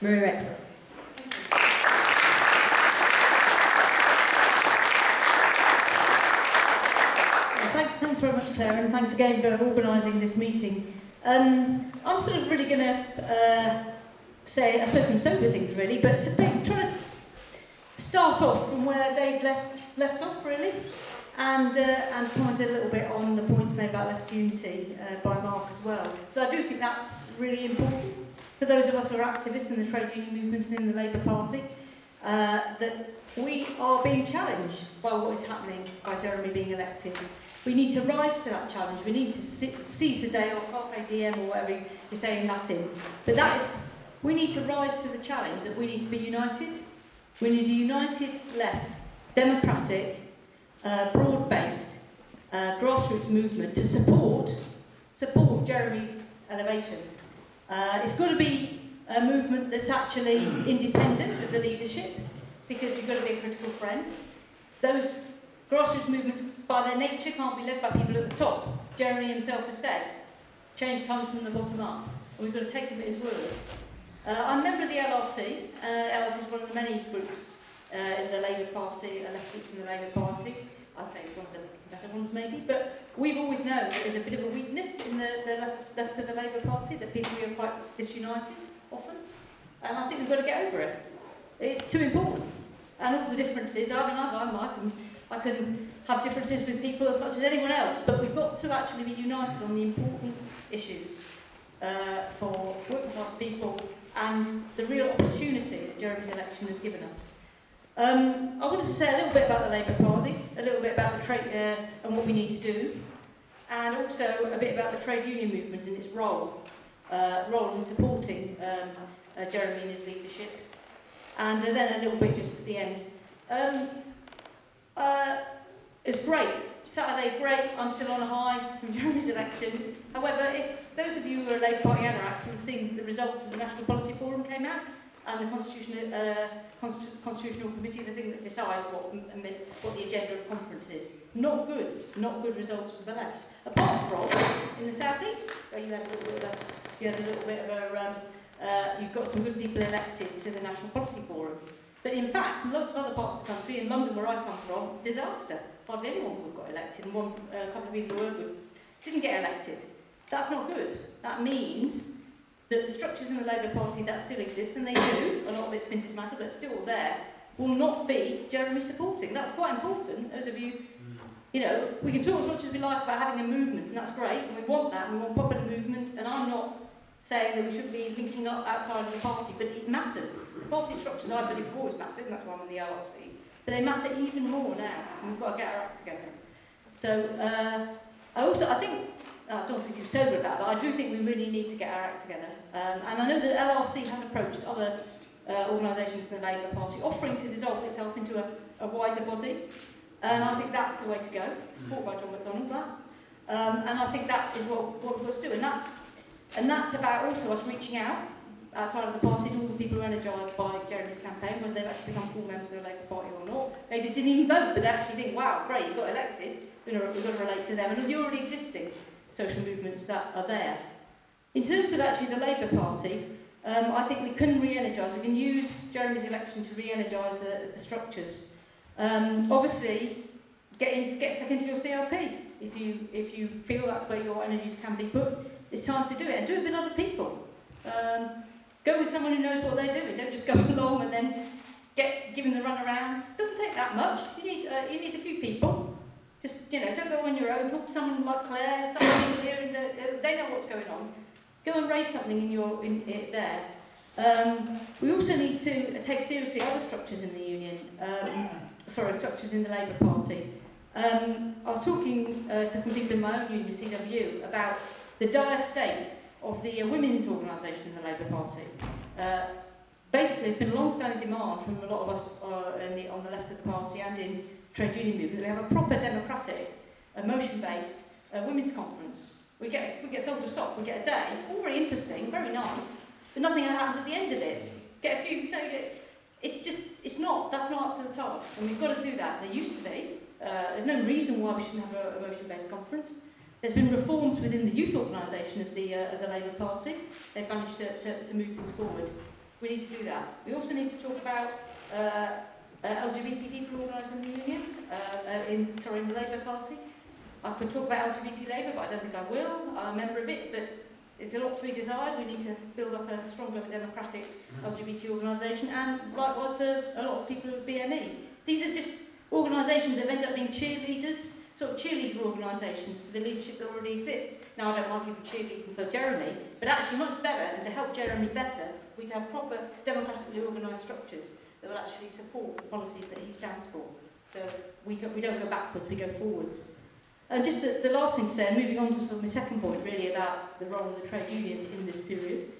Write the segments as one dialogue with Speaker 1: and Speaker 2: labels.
Speaker 1: Exall. Thanks very much, Claire, and thanks again for organising this meeting. I'm sort of really going to say, I suppose, some sober things really, but try to start off from where Dave left off really, and comment a little bit on the points made about left unity by Mark as well. So I do think that's really important for those of us who are activists in the trade union movement and in the Labour Party, that we are being challenged by what is happening by Jeremy being elected. We need to rise to that challenge. We need to seize the day, or carpe diem, or whatever you say in Latin. But we need to rise to the challenge that we need to be united. We need a united left, democratic, broad-based, grassroots movement to support Jeremy's elevation. It's got to be a movement that's actually independent of the leadership, because you've got to be a critical friend. Those grassroots movements, by their nature, can't be led by people at the top. Jeremy himself has said, change comes from the bottom up, and we've got to take him at his word. I'm a member of the LRC. LRC is one of the many groups in the Labour Party, left groups in the Labour Party. I'd say one of the better ones maybe, but we've always known that there's a bit of a weakness in the left of the Labour Party, that people are quite disunited often, and I think we've got to get over it. It's too important, and all the differences, I can have differences with people as much as anyone else, but we've got to actually be united on the important issues for working class people and the real opportunity that Jeremy's election has given us. I wanted to say a little bit about the Labour Party, a little bit about the trade and what we need to do, and also a bit about the trade union movement and its role in supporting Jeremy and his leadership, and then a little bit just at the end. It's great. Saturday, great. I'm still on a high from Jeremy's election. However, if those of you who are a Labour Party anorak who have seen the results of the National Policy Forum came out, and the Constitutional Committee, the thing that decides what the agenda of conference is. Not good results for the left. Apart from in the South East, where you've got some good people elected to the National Policy Forum. But in fact, in lots of other parts of the country, in London where I come from, disaster. Hardly anyone good got elected, and a couple of people who were good didn't get elected. That's not good. That means that the structures in the Labour Party that still exist, and they do, a lot of it's been dismantled, but it's still there, will not be Jeremy supporting. That's quite important. Those of you, we can talk as much as we like about having a movement, and that's great, and we want that, and we want popular movement, and I'm not saying that we shouldn't be linking up outside of the party, but it matters. Party structures, I believe, have always mattered, and that's why I'm in the LRC, but they matter even more now, and we've got to get our act together. So, I think, I don't want to be too sober about that, I do think we really need to get our act together. And I know that LRC has approached other organisations in the Labour Party, offering to dissolve itself into a wider body, and I think that's the way to go, supported by John McDonnell, that. And I think that is what we've got to do, and that's about also us reaching out outside of the party to all the people who are energised by Jeremy's campaign, whether they've actually become full members of the Labour Party or not. Maybe didn't even vote, but they actually think, wow, great, you got elected, we've got to relate to them, and the already existing social movements that are there. In terms of actually the Labour Party, I think we can re-energise, we can use Jeremy's election to re-energise the structures. Obviously, get stuck into your CLP if you feel that's where your energies can be put. It's time to do it, and do it with other people. Go with someone who knows what they're doing. Don't just go along and then give them the run around. It doesn't take that much. You need a few people. Just don't go on your own. Talk to someone like Claire, someone here, they know what's going on. Go and raise something in there. We also need to take seriously other structures in the union. Structures in the Labour Party. I was talking to some people in my own union, CW, about the dire state of the women's organisation in the Labour Party. Basically, it's been a long-standing demand from a lot of us on the left of the party and in trade union movement. We have a proper democratic, emotion-based women's conference. We get sold a sock, we get a day, all very interesting, very nice, but nothing happens at the end of it. Get a few, that's not up to the task, and we've got to do that. There used to be. There's no reason why we shouldn't have a emotion-based conference. There's been reforms within the youth organisation of the Labour Party. They've managed to move things forward. We need to do that. We also need to talk about LGBT people organised in the union, in the Labour Party. I could talk about LGBT Labour, but I don't think I will. I'm a member of it, but it's a lot to be desired. We need to build up a stronger democratic LGBT organisation, and likewise for a lot of people with BME. These are just organisations that end up being cheerleaders, sort of cheerleader organisations for the leadership that already exists. Now, I don't mind people cheerleading for Jeremy, but actually much better, and to help Jeremy better, we need to have proper democratically organised structures that will actually support the policies that he stands for. So we don't go backwards, we go forwards. And just the last thing to say, moving on to sort of my second point really about the role of the trade unions in this period,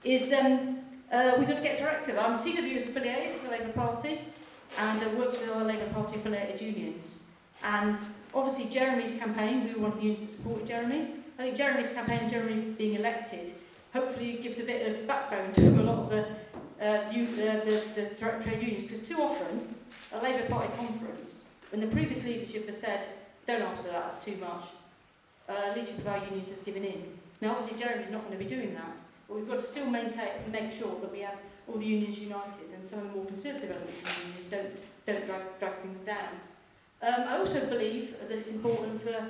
Speaker 1: is we've got to get directed. I'm CW is affiliated to the Labour Party and works with other Labour Party affiliated unions. And obviously Jeremy's campaign, we were one of the unions that supported Jeremy. I think Jeremy's campaign and Jeremy being elected hopefully gives a bit of backbone to a lot of the trade unions, because too often a Labour Party conference, when the previous leadership has said, don't ask for that, that's too much, leadership of our unions has given in. Now obviously Jeremy's not going to be doing that, but we've got to still make sure that we have all the unions united, and some of the more conservative elements of the unions don't drag things down. I also believe that it's important for,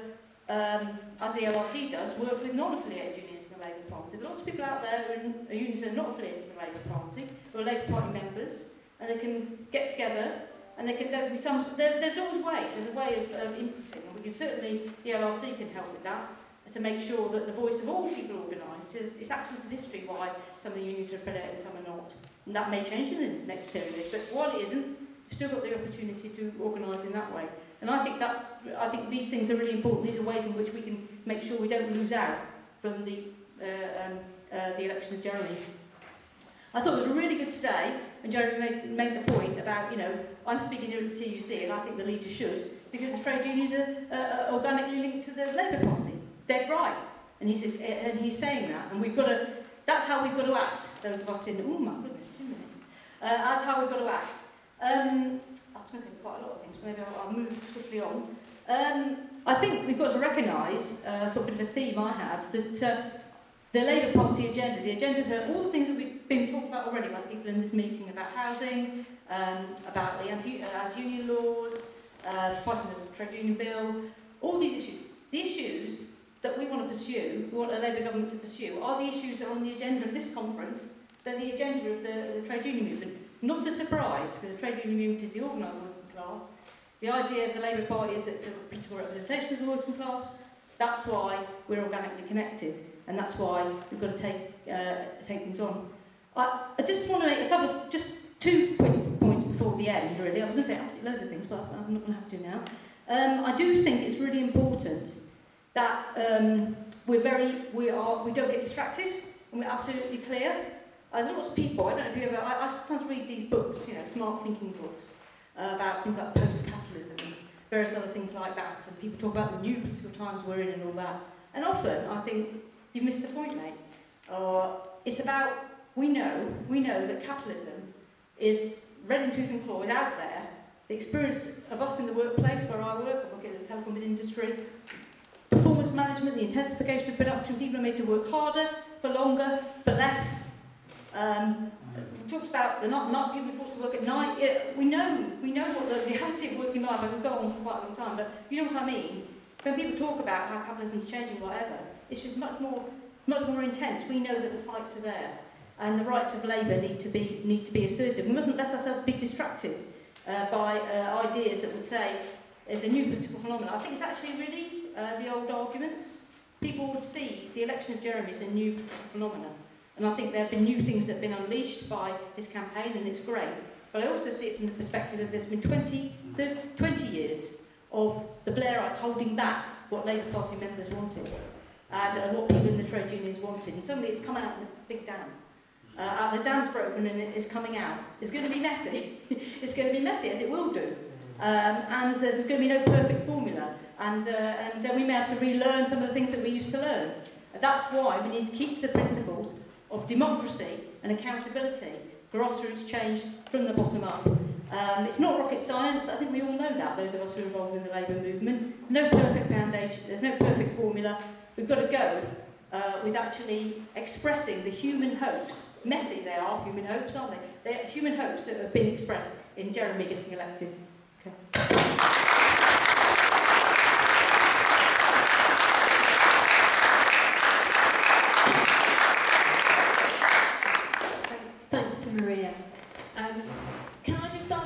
Speaker 1: as the LRC does, work with non-affiliated unions in the Labour Party. There are lots of people out there who are unions that are not affiliated to the Labour Party, who are Labour Party members, and they can get together, and there'll be some. There's always ways. There's a way of inputting, and we can certainly, the LRC can help with that, and to make sure that the voice of all people organised is access of history why some of the unions are affiliated and some are not. And that may change in the next period, but while it isn't, we've still got the opportunity to organise in that way. And I think these things are really important. These are ways in which we can make sure we don't lose out from the election of Jeremy. I thought it was really good today, and Jeremy made the point about, I'm speaking here at the TUC, and I think the leader should, because the trade unions are organically linked to the Labour Party. Dead right. And he's saying that, and that's how we've got to act, those of us in, oh my goodness, 2 minutes. That's how we've got to act. I was going to say quite a lot of things, but maybe I'll move swiftly on. I think we've got to recognise, sort of a theme I have, that the Labour Party agenda, the agenda for all the things that we've been talking about already, by people in this meeting, about housing, about the anti-union laws, fighting the trade union bill, all these issues. The issues that we want to pursue, we want a Labour government to pursue, are the issues that are on the agenda of this conference. They're the agenda of the trade union movement. Not a surprise, because the trade union movement is the organised working class. The idea of the Labour Party is that it's a political representation of the working class. That's why we're organically connected, and that's why we've got to take things on. I just want to make just 2 quick points before the end, really. I was going to say absolutely loads of things, but I'm not going to have to now. I do think it's really important that we don't get distracted, and we're absolutely clear. There's lots of people, I don't know if you ever, I sometimes read these books, smart thinking books, about things like post-capitalism and various other things like that, and people talk about the new political times we're in and all that. And often, I think, you've missed the point, mate. It's about, we know that capitalism is red in tooth and claw, is out there. The experience of us in the workplace where I work in the telecoms industry, performance management, the intensification of production, people are made to work harder, for longer, for less. We talked about the not people forced to work at night. We know what the reality of working life. I could go on for quite a long time, but you know what I mean. When people talk about how capitalism is changing, whatever, it's just much more intense. We know that the fights are there, and the rights of labour need to be asserted. We mustn't let ourselves be distracted by ideas that would say there's a new political phenomenon. I think it's actually really the old arguments. People would see the election of Jeremy as a new political phenomenon. And I think there have been new things that have been unleashed by his campaign, and it's great. But I also see it from the perspective of there's been 20 years of the Blairites holding back what Labour Party members wanted, and what people in the trade unions wanted. And suddenly it's come out in a big dam. The dam's broken and it's coming out. It's going to be messy. It's going to be messy, as it will do. And there's going to be no perfect formula. And we may have to relearn some of the things that we used to learn. That's why we need to keep to the principles of democracy and accountability, grassroots change from the bottom up. It's not rocket science. I think we all know that, those of us who are involved in the Labour movement. There's no perfect foundation, there's no perfect formula. We've got to go with actually expressing the human hopes. Messy they are, human hopes, aren't they? They're human hopes that have been expressed in Jeremy getting elected. Okay.
Speaker 2: Thanks to Maria. Can I just ask